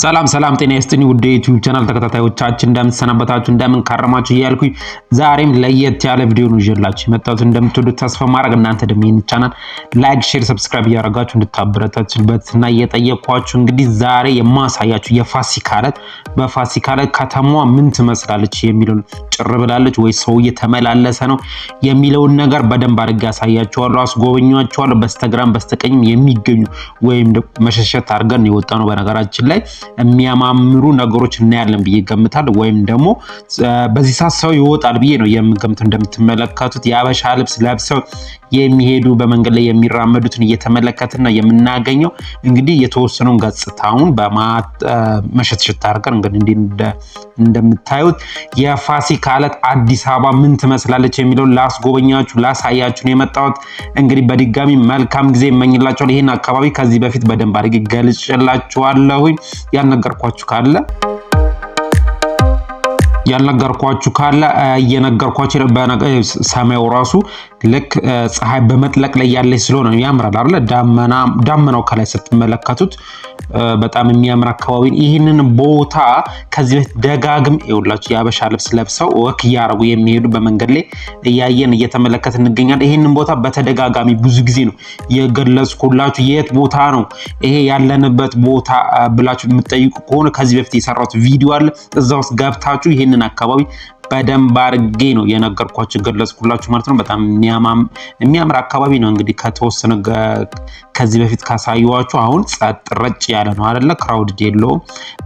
ሰላም ሰላም ጤና ይስጥልኝ ውድ ዩቲዩብ ቻናል ተከታታዮቻችን እንደምን ሰነበታችሁ እንደምን ካረማችሁ እያልኩኝ ዛሬም ለየት ያለ ቪዲዮ ነው ይዤላችሁ የመጣሁት እንደምትወዱት ተስፋ ማድረግ እናንተ ደግሞ ይህን ቻናል ላይክ ሼር ሰብስክራይብ ያደረጋችሁ እንድታበረታቱበትና እየጠየቅኳችሁ እንግዲህ ዛሬ የማሳያችሁ የፋሲካ ዕለት በፋሲካ ዕለት ከተማዋ ምን ትመስላለች የሚለውን ጭር ብላለች ወይ ሰው እየተመላለሰ ነው የሚለውን ነገር በደንብ አድርጌ ያሳያችኋለሁ አስጎበኛችኋለሁ በስተግራም በስተቀኝም የሚገኙ ወይም መሸሸት አድርገን የወጣ ነው በነገራችን ላይ የሚያማምሩ ነገሮች እናያለን ብዬ ገምታለሁ ወይም ደግሞ በዚህ ሰዓት ሰው ይወጣል ብዬ ነው የምገምተው እንደምትመለከቱት የአበሻ ልብስ ለብሰው የሚሄዱ በመንገድ ላይ የሚራመዱትን እየተመለከትና የምናገኘው እንግዲህ የተወሰነውን ገጽታውን በመሸትሸት አድርገን እንግዲህ እንደምታዩት የፋሲካ ዕለት አዲስ አበባ ምን ትመስላለች የሚለውን ላስጎበኛችሁ ላሳያችሁ ነው የመጣሁት እንግዲህ በድጋሚ መልካም ጊዜ እመኝላችኋለሁ ይሄን አካባቢ ከዚህ በፊት በደንብ አድርጌ ገልጬላችኋለሁ ያልነገርኳችሁ ካለ እየነገርኳችሁ ሰማዩ ራሱ ልክ ፀሐይ በመጥለቅ ላይ ያለች ስለሆነ ያምራል አይደል ዳመናው ከላይ ስትመለከቱት በጣም የሚያምር አካባቢ ይሄንን ቦታ ከዚህ በፊት ደጋግም ይውላችሁ ያበሻ ልብስ ለብሰው ወክ ያረጉ የሚሄዱ በመንገድ ላይ ያየን እየተመለከትን እንገኛለን ይሄንን ቦታ በተደጋጋሚ ብዙ ጊዜ ነው የገለጽኩላችሁ የት ቦታ ነው ይሄ ያለንበት ቦታ ብላችሁ የምትጠይቁ ከሆነ ከዚህ በፊት የሰራሁት ቪዲዮ አለ እዛው ውስጥ ገብታችሁ ይሄንን አካባቢ በደንብ አድርጌ ነው የነገርኳችሁ ገለጽኩላችሁ ማለት ነው በጣም የሚያምር አካባቢ ነው እንግዲህ ከተወሰነ ከዚህ በፊት ካሳየኋችሁ አሁን ጸጥ ረጭ ያለ ነው አይደለ ክራውድድ የለውም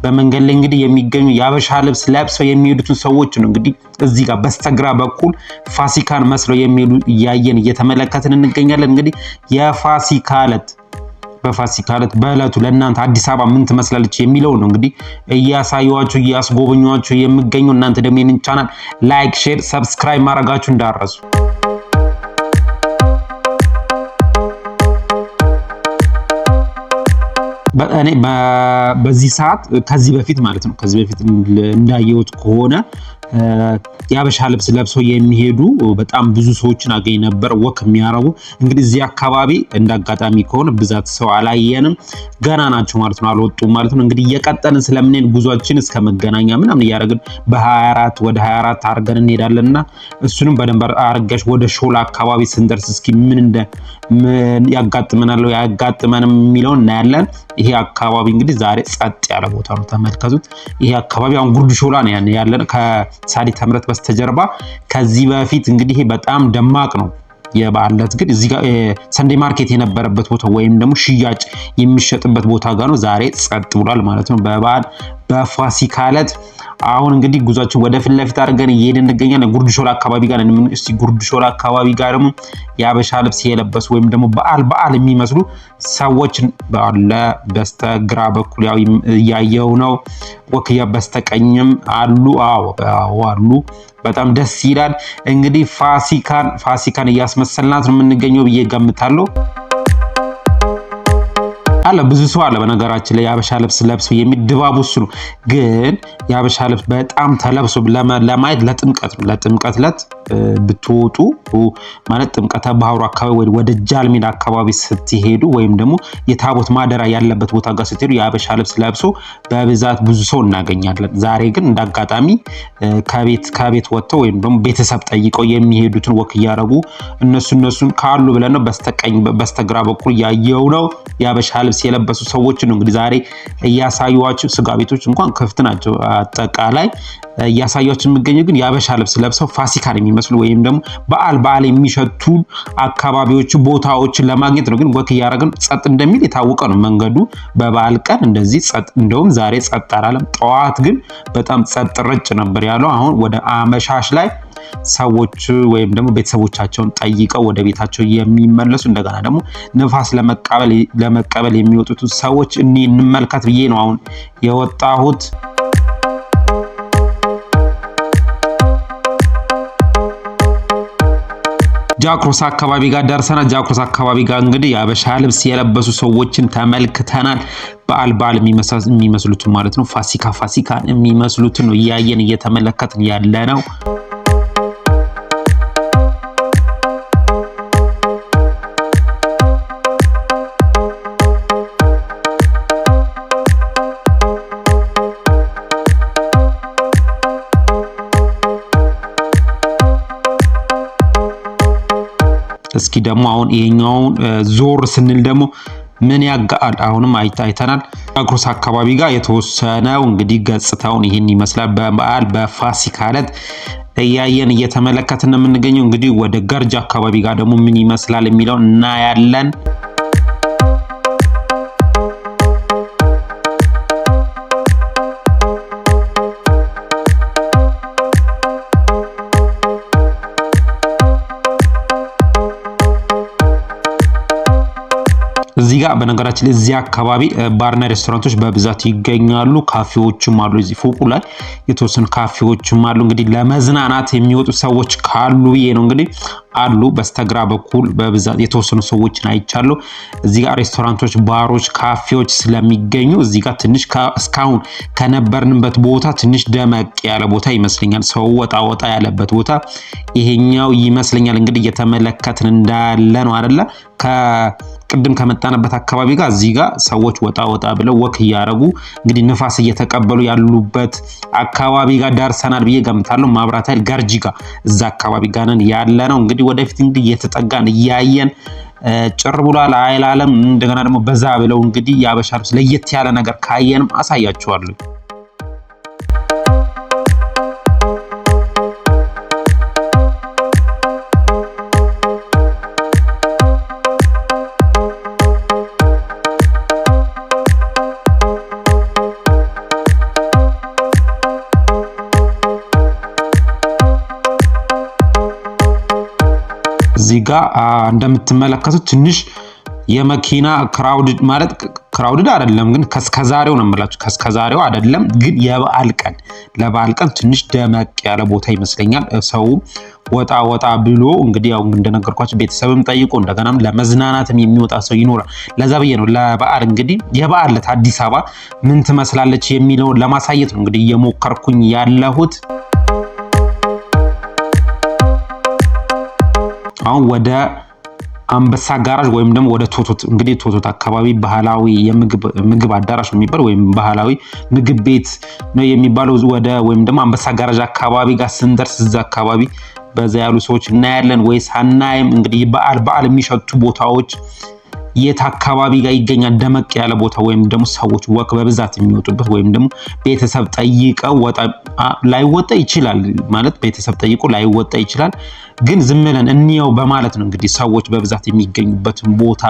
በመንገድ ላይ እንግዲህ የሚገኙ ያበሻ ልብስ ለብሰው የሚሄዱትን ሰዎች ነው እንግዲህ እዚህ ጋር በስተግራ በኩል ፋሲካን መስለው የሚሄዱ ያየን እየተመለከትን እንገኛለን እንግዲህ የፋሲካ ዕለት በፋሲካ ዕለት በእለቱ ለእናንተ አዲስ አበባ ምን ትመስላለች የሚለው ነው እንግዲህ እያሳዩዋችሁ እያስጎበኛችሁ የሚገኙ እናንተ ደግሞ ይህንን ቻናል ላይክ ሼር ሰብስክራይብ ማድረጋችሁ እንዳትረሱ እኔ በዚህ ሰዓት ከዚህ በፊት ማለት ነው ከዚህ በፊት እንዳየሁት ከሆነ ያበሻ ልብስ ለብሰው የሚሄዱ በጣም ብዙ ሰዎችን አገኝ ነበር ወክ የሚያረጉ እንግዲህ እዚህ አካባቢ እንዳጋጣሚ ከሆነ ብዛት ሰው አላየንም ገና ናቸው ማለት ነው አልወጡም ማለት ነው እንግዲህ እየቀጠልን ስለምንሄድ ጉዟችን እስከ መገናኛ ምናምን ያረጋግን በ24 ወደ 24 አርገን እንሄዳለንና እሱንም በደንብ አርጋሽ ወደ ሾላ አካባቢ ስንደርስ እስኪ ምን ያጋጥመናል ያጋጥመንም የሚለው እናያለን ይሄ አካባቢ እንግዲህ ዛሬ ጸጥ ያለ ቦታ ነው ተመልከቱት ይሄ አካባቢ አሁን ጉርድ ሾላ ነው ያለን ከሳዲት ተምረት በስተጀርባ ከዚህ በፊት እንግዲህ በጣም ደማቅ ነው የባለት ግን እዚህ ጋር ሰንዴ ማርኬት የነበረበት ቦታ ወይም ደግሞ ሽያጭ የሚሸጥበት ቦታ ጋር ነው ዛሬ ጸጥ ብሏል ማለት ነው በባል በፋሲካ ዕለት አሁን እንግዲህ ጉዟችን ወደ ፊት ለፊት አድርገን እየሄድን እንገኛለን ጉርድ ሾላ አካባቢ ጋር ነን እስቲ ጉርድ ሾላ አካባቢ ጋር ደግሞ ያበሻ ልብስ የለበሱ ወይም ደግሞ በዓል የሚመስሉ ሰዎች ባለ በስተግራ በኩል ያው ያየው ነው ወክያ በስተቀኝም አሉ አሉ በጣም ደስ ይላል እንግዲህ ፋሲካን እያስመሰልናት ነው የምንገኘው ብዬ ገምታለሁ አለ ብዙ ሰው አለ በነገራችን ላይ ያበሻ ልብስ ለብሶ የሚድባቡ እሱ ነው ግን ያበሻ ልብስ በጣም ተለብሶ ለማየት ለጥምቀት ዕለት ብትወጡ ማለት ጥምቀተ ባህሩ አካባቢ ወደ ጃልሜዳ አካባቢ ስትሄዱ ወይም ደግሞ የታቦት ማደራ ያለበት ቦታ ጋር ስትሄዱ ያበሻ ልብስ ለብሶ በብዛት ብዙ ሰው እናገኛለን ዛሬ ግን እንዳጋጣሚ ከቤት ወጥተው ወይም ደግሞ ቤተሰብ ጠይቀው የሚሄዱትን ወክ ያረጉ እነሱን ካሉ ብለን ነው በስተግራ በኩል ያየው ነው ያበሻ ልብስ የለበሱ ሰዎች ነው እንግዲህ ዛሬ እያሳዩዋችሁ ስጋ ቤቶች እንኳን ክፍት ናቸው አጠቃላይ እያሳዩዋችሁ የሚገኘው ግን ያበሻ ልብስ ለብሰው ፋሲካን የሚመስሉ ወይም ደግሞ በዓል የሚሸቱ አካባቢዎች ቦታዎችን ለማግኘት ነው ግን ወክ ያረጋግን ጸጥ እንደሚል የታወቀ ነው መንገዱ በበዓል ቀን እንደዚህ ጸጥ እንደውም ዛሬ ጸጥ አላለም ጠዋት ግን በጣም ጸጥ ረጭ ነበር ያለው አሁን ወደ አመሻሽ ላይ ሰዎች ወይም ደግሞ ቤተሰቦቻቸውን ጠይቀው ወደ ቤታቸው የሚመለሱ እንደገና ደግሞ ንፋስ ለመቀበል የሚወጡት ሰዎች እንመልከት ብዬ ነው አሁን የወጣሁት ጃክሮስ አካባቢ ጋር ደርሰናል ጃክሮስ አካባቢ ጋር እንግዲህ ያበሻ ልብስ የለበሱ ሰዎችን ተመልክተናል በዓል የሚመስሉት ማለት ነው ፋሲካን የሚመስሉትን ነው ያየን እየተመለከትን ያለ ነው እስኪ ደግሞ አሁን ይሄኛውን ዞር ስንል ደግሞ ምን ያጋል አሁንም አይተናል። አክሮስ አካባቢ ጋር የተወሰነው እንግዲህ ገጽታውን ይሄን ይመስላል። በበዓል በፋሲካ ዕለት እያየን እየተመለከትን የምንገኘው እንግዲህ ወደ ገርጅ አካባቢ ጋር ደግሞ ምን ይመስላል የሚለው እናያለን። እዚህ ጋር በነገራችን ላይ እዚህ አካባቢ ባርና ሬስቶራንቶች በብዛት ይገኛሉ። ካፌዎችም አሉ። እዚህ ፎቁ ላይ የተወሰኑ ካፌዎችም አሉ። እንግዲህ ለመዝናናት የሚወጡ ሰዎች ካሉ ብዬ ነው እንግዲህ አሉ። በስተግራ በኩል በብዛት የተወሰኑ ሰዎችን አይቻለሁ። እዚህ ጋር ሬስቶራንቶች፣ ባሮች፣ ካፌዎች ስለሚገኙ እዚህ ጋር ትንሽ እስካሁን ከነበርንበት ቦታ ትንሽ ደመቅ ያለ ቦታ ይመስለኛል። ሰው ወጣ ያለበት ቦታ ይሄኛው ይመስለኛል። እንግዲህ እየተመለከትን እንዳለ ነው አይደለ? ቅድም ከመጣንበት አካባቢ ጋር እዚህ ጋር ሰዎች ወጣ ብለው ወክ እያደረጉ እንግዲህ ንፋስ እየተቀበሉ ያሉበት አካባቢ ጋር ደርሰናል ብዬ ገምታለሁ። ማብራት ኃይል ገርጂ ጋር እዛ አካባቢ ጋር ነን ያለ ነው። እንግዲህ ወደፊት እንግዲህ እየተጠጋን እያየን ጭር ብሏል አይላለም። እንደገና ደግሞ በዛ ብለው እንግዲህ ያበሻ ልብስ ለየት ያለ ነገር ካየንም አሳያችኋለሁ። እዚህ ጋር እንደምትመለከቱት ትንሽ የመኪና ክራውድድ አይደለም፣ ግን ከስከዛሬው ነው የምላችሁ። ከስከዛሬው አይደለም፣ ግን ለበዓል ቀን ትንሽ ደመቅ ያለ ቦታ ይመስለኛል። ሰው ወጣ ብሎ እንግዲህ ያው እንደነገርኳችሁ ቤተሰብም ጠይቆ እንደገናም ለመዝናናትም የሚወጣ ሰው ይኖራል። ለዛ ብዬ ነው ለበዓል እንግዲህ የበዓል ዕለት አዲስ አበባ ምን ትመስላለች የሚለውን ለማሳየት ነው እንግዲህ እየሞከርኩኝ ያለሁት። አሁን ወደ አንበሳ ጋራዥ ወይም ደግሞ ወደ ቶቶት እንግዲህ ቶቶት አካባቢ ባህላዊ የምግብ አዳራሽ ነው የሚባለው ወይም ባህላዊ ምግብ ቤት ነው የሚባለው። ወይም ደግሞ አንበሳ ጋራዥ አካባቢ ጋር ስንደርስ እዛ አካባቢ በዛ ያሉ ሰዎች እናያለን ወይስ አናይም? እንግዲህ በዓል የሚሸቱ ቦታዎች የት አካባቢ ጋር ይገኛል? ደመቅ ያለ ቦታ ወይም ደግሞ ሰዎች ወክ በብዛት የሚወጡበት ወይም ደግሞ ቤተሰብ ጠይቀው ላይወጣ ይችላል ማለት ቤተሰብ ጠይቆ ላይወጣ ይችላል። ግን ዝም ብለን እንየው በማለት ነው እንግዲህ ሰዎች በብዛት የሚገኙበትን ቦታ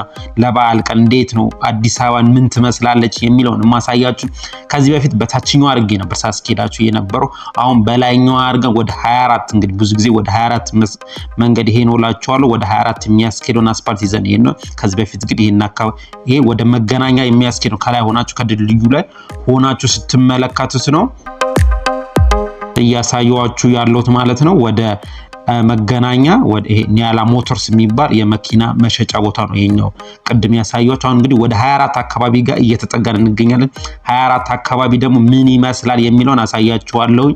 ለበዓል ቀን እንዴት ነው አዲስ አበባን ምን ትመስላለች የሚለውን ማሳያችሁ። ከዚህ በፊት በታችኛው አድርጌ ነበር ሳስኬዳችሁ የነበረው። አሁን በላይኛው አድርገን ወደ 24 እንግዲህ ብዙ ጊዜ ወደ 24 መንገድ ይሄ ነው እላችኋለሁ። ወደ 24 የሚያስኬደውን አስፓልት ይዘን ይሄን ነው። ከዚህ በፊት እንግዲህ ይሄ ወደ መገናኛ የሚያስኬድ ነው። ከላይ ሆናችሁ ከድልድዩ ላይ ሆናችሁ ስትመለከቱት ነው እያሳየኋችሁ ያለሁት ማለት ነው። ወደ መገናኛ ወደ ይሄ ኒያላ ሞተርስ የሚባል የመኪና መሸጫ ቦታ ነው ይሄኛው ቅድም ያሳየኋችሁ። አሁን እንግዲህ ወደ 24 አካባቢ ጋር እየተጠጋን እንገኛለን። 24 አካባቢ ደግሞ ምን ይመስላል የሚለውን አሳያችኋለሁ።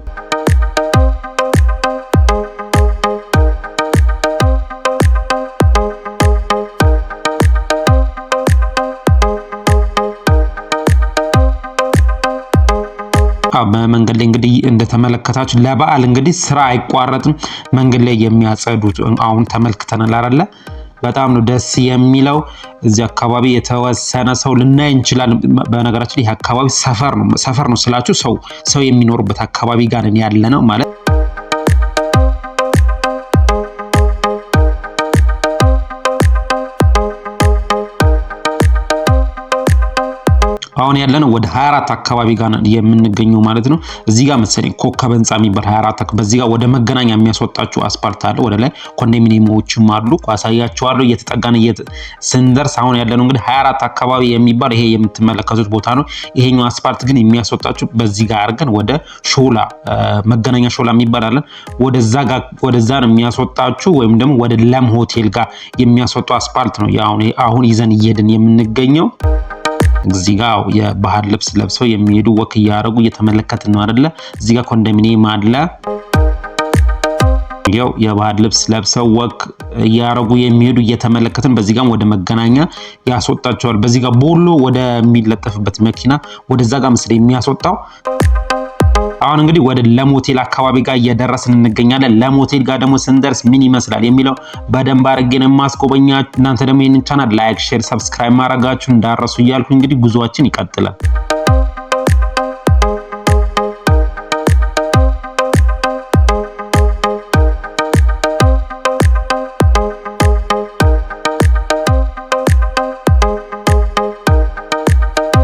በመንገድ ላይ እንግዲህ እንደተመለከታችሁ ለበዓል እንግዲህ ስራ አይቋረጥም። መንገድ ላይ የሚያጸዱት አሁን ተመልክተናል አይደለ? በጣም ነው ደስ የሚለው። እዚህ አካባቢ የተወሰነ ሰው ልናይ እንችላለን። በነገራችን ላይ ይህ አካባቢ ሰፈር ነው ስላችሁ ሰው የሚኖርበት አካባቢ ጋር ያለ ነው ማለት አሁን ያለነው ወደ 24 አካባቢ ጋር የምንገኘው ማለት ነው። እዚህ ጋር መሰለኝ ኮከብ ህንጻ የሚባል 24 በዚህ ጋር ወደ መገናኛ የሚያስወጣችሁ አስፓልት አለ። ወደ ላይ ኮንዶሚኒየሞችም አሉ። አሳያችኋለሁ እየተጠጋን ስንደርስ። አሁን ያለነው እንግዲህ 24 አካባቢ የሚባል ይሄ የምትመለከቱት ቦታ ነው። ይሄኛው አስፓልት ግን የሚያስወጣችሁ በዚህ ጋር አድርገን ወደ ሾላ መገናኛ ሾላ የሚባል አለ። ወደዛ ነው የሚያስወጣችሁ ወይም ደግሞ ወደ ለም ሆቴል ጋር የሚያስወጣው አስፓልት ነው አሁን ይዘን እየሄድን የምንገኘው። እዚህ ጋር የባህል ልብስ ለብሰው የሚሄዱ ወክ እያደረጉ እየተመለከትን ነው አይደለ? እዚህ ጋር ኮንዶሚኒየም አለ። ያው የባህል ልብስ ለብሰው ወክ እያደረጉ የሚሄዱ እየተመለከትን፣ በዚህ ጋር ወደ መገናኛ ያስወጣቸዋል። በዚህ ጋር ቦሎ ወደ የሚለጠፍበት መኪና ወደዛ ጋር መስለ የሚያስወጣው አሁን እንግዲህ ወደ ለሞቴል አካባቢ ጋር እየደረስን እንገኛለን። ለሞቴል ጋር ደግሞ ስንደርስ ምን ይመስላል የሚለው በደንብ አድርገን ማስቆበኛችሁ። እናንተ ደግሞ ይህንን ቻናል ላይክ፣ ሼር፣ ሰብስክራይብ ማድረጋችሁን እንዳረሱ እያልኩ እንግዲህ ጉዟችን ይቀጥላል።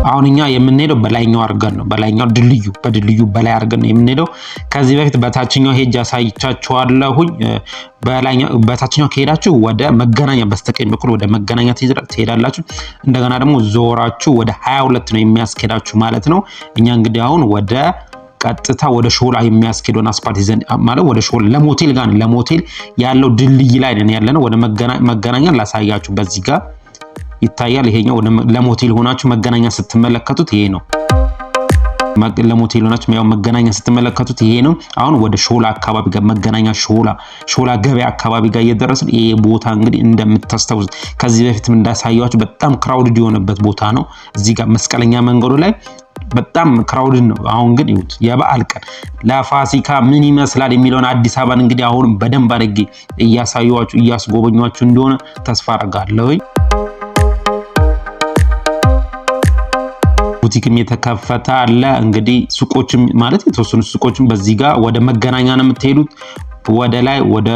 አሁን እኛ የምንሄደው በላይኛው አርገን ነው። በላይኛው በድልድዩ በላይ አርገን ነው የምንሄደው። ከዚህ በፊት በታችኛው ሄጅ አሳይቻችኋለሁኝ። በታችኛው ከሄዳችሁ ወደ መገናኛ በስተቀኝ በኩል ወደ መገናኛ ትሄዳላችሁ። እንደገና ደግሞ ዞራችሁ ወደ 22 ነው የሚያስኬዳችሁ ማለት ነው። እኛ እንግዲህ አሁን ወደ ቀጥታ ወደ ሾላ የሚያስኬደውን አስፓልት ይዘን ማለት ወደ ሾላ ለሞቴል ጋር ነው። ለሞቴል ያለው ድልድይ ላይ ነን ያለነው። ወደ መገናኛ ላሳያችሁ። በዚህ ጋር ይታያል። ይሄኛው ለሞቴል ሆናችሁ መገናኛ ስትመለከቱት ይሄ ነው። ለሞቴል ሆናችሁ ያው መገናኛ ስትመለከቱት ይሄ ነው። አሁን ወደ ሾላ አካባቢ ጋር መገናኛ ሾላ ገበያ አካባቢ ጋር እየደረስን ይሄ ቦታ እንግዲህ እንደምታስታውሱ ከዚህ በፊትም እንዳሳያችሁ በጣም ክራውድድ የሆነበት ቦታ ነው። እዚህ ጋር መስቀለኛ መንገዱ ላይ በጣም ክራውድድ ነው። አሁን ግን ይሁት የበዓል ቀን ለፋሲካ ምን ይመስላል የሚለውን አዲስ አበባን እንግዲህ አሁን በደንብ አድርጌ እያሳዩዋችሁ እያስጎበኛችሁ እንደሆነ ተስፋ አደርጋለሁ። ቡቲክም የተከፈተ አለ። እንግዲህ ሱቆችም ማለት የተወሰኑ ሱቆችም በዚህ ጋር ወደ መገናኛ ነው የምትሄዱት። ወደ ላይ ወደ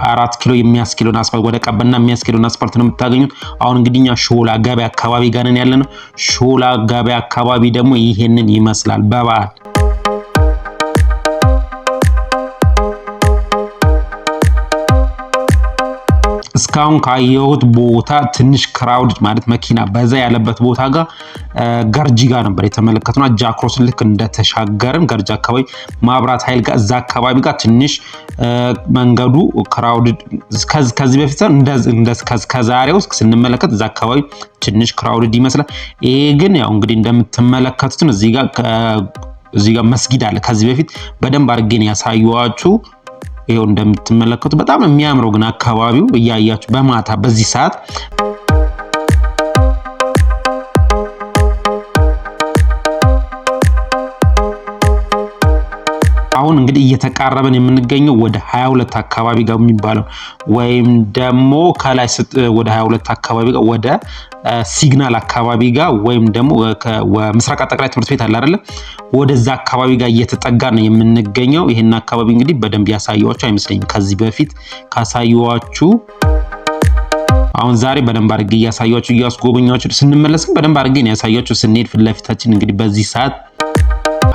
4 ኪሎ የሚያስኬደውን አስፋልት ወደ ቀበና የሚያስኬደውን አስፋልት ነው የምታገኙት። አሁን እንግዲህ እኛ ሾላ ገበያ አካባቢ ጋር ነን ያለነው። ሾላ ገበያ አካባቢ ደግሞ ይሄንን ይመስላል በበዓል። እስካሁን ካየሁት ቦታ ትንሽ ክራውድ ማለት መኪና በዛ ያለበት ቦታ ጋር ገርጂ ጋር ነበር የተመለከትነው። ጃክሮስን ልክ እንደተሻገርን ገርጂ አካባቢ ማብራት ኃይል ጋር እዛ አካባቢ ጋር ትንሽ መንገዱ ክራውድ ከዚህ በፊት ከዛሬው ስንመለከት እዛ አካባቢ ትንሽ ክራውድ ይመስላል። ይሄ ግን ያው እንግዲህ እንደምትመለከቱት እዚህ ጋር መስጊድ አለ። ከዚህ በፊት በደንብ አድርጌን ያሳዩዋችሁ። ይሄው እንደምትመለከቱ በጣም የሚያምረው ግን አካባቢው እያያችሁ በማታ በዚህ ሰዓት አሁን እንግዲህ እየተቃረበን የምንገኘው ወደ 22 አካባቢ ጋር የሚባለው ወይም ደግሞ ከላይ ወደ 22 አካባቢ ጋር ወደ ሲግናል አካባቢ ጋር ወይም ደግሞ ምስራቅ አጠቃላይ ትምህርት ቤት አለ አይደለ? ወደዛ አካባቢ ጋር እየተጠጋ ነው የምንገኘው። ይሄን አካባቢ እንግዲህ በደንብ ያሳየዋችሁ አይመስለኝም ከዚህ በፊት ካሳየዋችሁ። አሁን ዛሬ በደንብ አድርጌ እያሳየዋችሁ እያስጎበኛችሁ ስንመለስም በደንብ አድርጌ ነው ያሳየዋችሁ። ስንሄድ ፊት ለፊታችን እንግዲህ በዚህ ሰዓት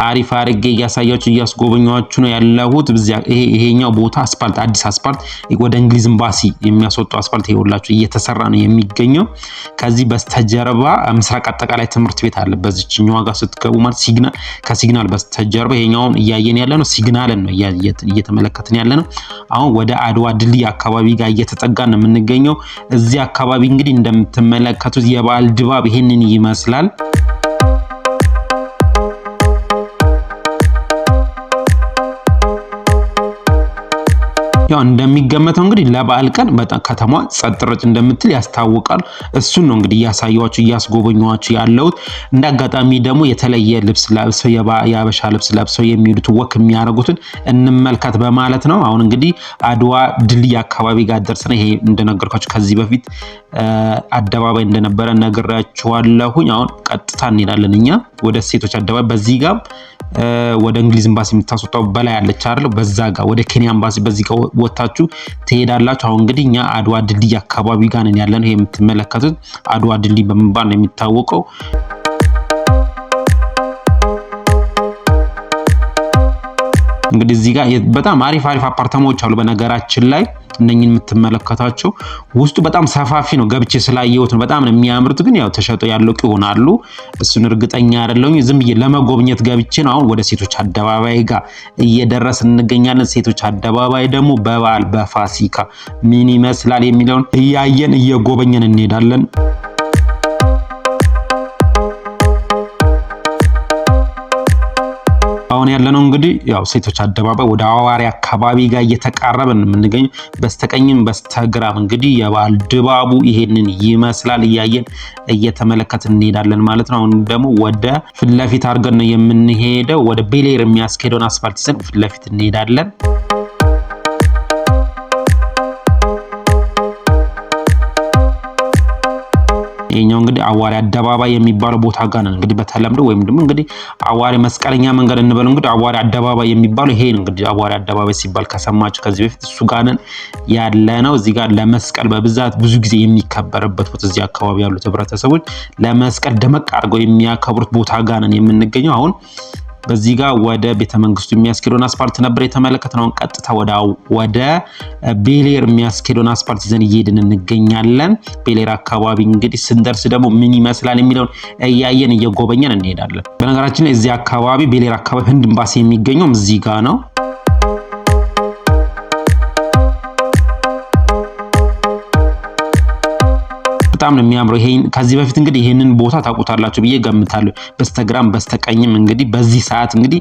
አሪፍ አድርጌ እያሳያችሁ እያስጎበኛችሁ ነው ያለሁት። ይሄኛው ቦታ አስፓልት አዲስ አስፓልት ወደ እንግሊዝ ኤምባሲ የሚያስወጣው አስፓልት ይኸውላችሁ እየተሰራ ነው የሚገኘው። ከዚህ በስተጀርባ ምስራቅ አጠቃላይ ትምህርት ቤት አለ። በዚህኛው ጋር ስትገቡ ማለት ሲግናል ከሲግናል በስተጀርባ ይሄኛውን እያየን ያለ ነው ሲግናልን ነው እየተመለከትን ያለ ነው። አሁን ወደ አድዋ ድልድይ አካባቢ ጋር እየተጠጋን ነው የምንገኘው። እዚህ አካባቢ እንግዲህ እንደምትመለከቱት የበዓል ድባብ ይሄንን ይመስላል። ያው እንደሚገመተው እንግዲህ ለበዓል ቀን በጣም ከተማዋ ጸጥ ረጭ እንደምትል ያስታውቃል። እሱን ነው እንግዲህ እያሳየዋችሁ እያስጎበኛችሁ ያለሁት። እንዳጋጣሚ ደግሞ የተለየ ልብስ ለብሰው የአበሻ ልብስ ለብሰው የሚሄዱት ወክ የሚያደርጉትን እንመልከት በማለት ነው። አሁን እንግዲህ አድዋ ድልድይ አካባቢ ጋር ደርሰን ይሄ እንደነገርኳችሁ ከዚህ በፊት አደባባይ እንደነበረ ነግራችኋለሁኝ። አሁን ቀጥታ እንሄዳለን እኛ ወደ ሴቶች አደባባይ። በዚህ ጋር ወደ እንግሊዝ ኤምባሲ የምታስወጣው በላይ ያለች አይደል? በዛ ጋር ወደ ኬንያ ኤምባሲ በዚህ ጋር ወጣችሁ ትሄዳላችሁ። አሁን እንግዲህ እኛ አድዋ ድልድይ አካባቢ ጋር ነን ያለነው። ይሄ የምትመለከቱት አድዋ ድልድይ በመባል ነው የሚታወቀው። እንግዲህ እዚህ ጋር በጣም አሪፍ አፓርታማዎች አሉ። በነገራችን ላይ እነኝን የምትመለከታቸው ውስጡ በጣም ሰፋፊ ነው። ገብቼ ስላየሁት ነው በጣም ነው የሚያምሩት። ግን ያው ተሸጠው ያለቁ ይሆናሉ። እሱን እርግጠኛ አይደለሁኝ። ዝም ብዬ ለመጎብኘት ገብቼ ነው። አሁን ወደ ሴቶች አደባባይ ጋር እየደረስን እንገኛለን። ሴቶች አደባባይ ደግሞ በበዓል በፋሲካ ምን ይመስላል የሚለውን እያየን እየጎበኘን እንሄዳለን። አሁን ያለነው እንግዲህ ያው ሴቶች አደባባይ ወደ አዋሪ አካባቢ ጋር እየተቃረበን የምንገኘው በስተቀኝም በስተግራም እንግዲህ የበዓል ድባቡ ይሄንን ይመስላል። እያየን እየተመለከትን እንሄዳለን ማለት ነው። አሁን ደግሞ ወደ ፊት ለፊት አድርገን ነው የምንሄደው። ወደ ቤሌር የሚያስኬደውን አስፋልት ይዘን ፊት ለፊት እንሄዳለን። ይሄኛው እንግዲህ አዋሪ አደባባይ የሚባለው ቦታ ጋር ነው እንግዲህ በተለምዶ ወይም ደግሞ እንግዲህ አዋሪ መስቀለኛ መንገድ እንበለው እንግዲህ አዋሪ አደባባይ የሚባለው ይሄ ነው። እንግዲህ አዋሪ አደባባይ ሲባል ከሰማችሁ ከዚህ በፊት እሱ ጋር ነን ያለ ነው። እዚህ ጋር ለመስቀል በብዛት ብዙ ጊዜ የሚከበርበት ቦታ እዚህ አካባቢ ያሉት ህብረተሰቦች ለመስቀል ደመቅ አድርገው የሚያከብሩት ቦታ ጋር ነን የምንገኘው። አሁን በዚህ ጋር ወደ ቤተ መንግስቱ የሚያስኬደውን አስፋልት ነበር የተመለከትነው። ቀጥታ ወደ ቤሌር የሚያስኬደውን አስፋልት ይዘን እየሄድን እንገኛለን። ቤሌር አካባቢ እንግዲህ ስንደርስ ደግሞ ምን ይመስላል የሚለውን እያየን እየጎበኘን እንሄዳለን። በነገራችን ላይ እዚህ አካባቢ ቤሌር አካባቢ ህንድ ኤምባሲ የሚገኘው እዚህ ጋር ነው። በጣም ነው የሚያምረው። ይሄን ከዚህ በፊት እንግዲህ ይሄንን ቦታ ታውቁታላችሁ ብዬ ገምታለሁ። በስተግራም በስተቀኝም እንግዲህ በዚህ ሰዓት እንግዲህ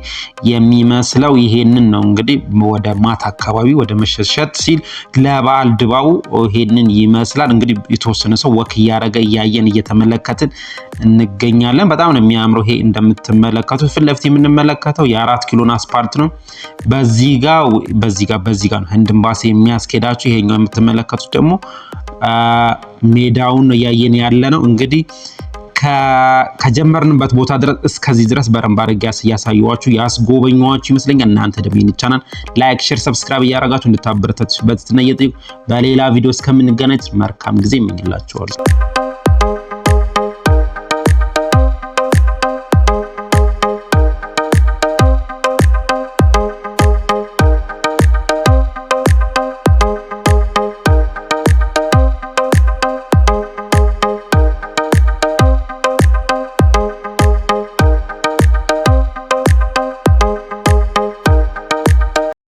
የሚመስለው ይሄንን ነው። እንግዲህ ወደ ማታ አካባቢ ወደ መሸሸት ሲል ለበዓል ድባቡ ይሄንን ይመስላል። እንግዲህ የተወሰነ ሰው ወክ እያደረገ እያየን እየተመለከትን እንገኛለን። በጣም ነው የሚያምረው። ይሄ እንደምትመለከቱት ፊት ለፊት የምንመለከተው የ4 ኪሎን አስፓልት ነው። በዚህ ጋር ነው ህንድ ኤምባሲ የሚያስኬዳችሁ። ይሄኛው የምትመለከቱት ደግሞ ሜዳውን ነው ያየን ያለ ነው። እንግዲህ ከጀመርንበት ቦታ ድረስ እስከዚህ ድረስ በረንብ አድርጌ ያሳየኋችሁ ያስጎበኘኋችሁ ይመስለኛል። እናንተ ደግሞ ይህን ቻናል ላይክ፣ ሼር፣ ሰብስክራይብ እያደረጋችሁ እንድታበረታቱበት እና በሌላ ቪዲዮ እስከምንገናኝ መልካም ጊዜ እመኝላችኋለሁ።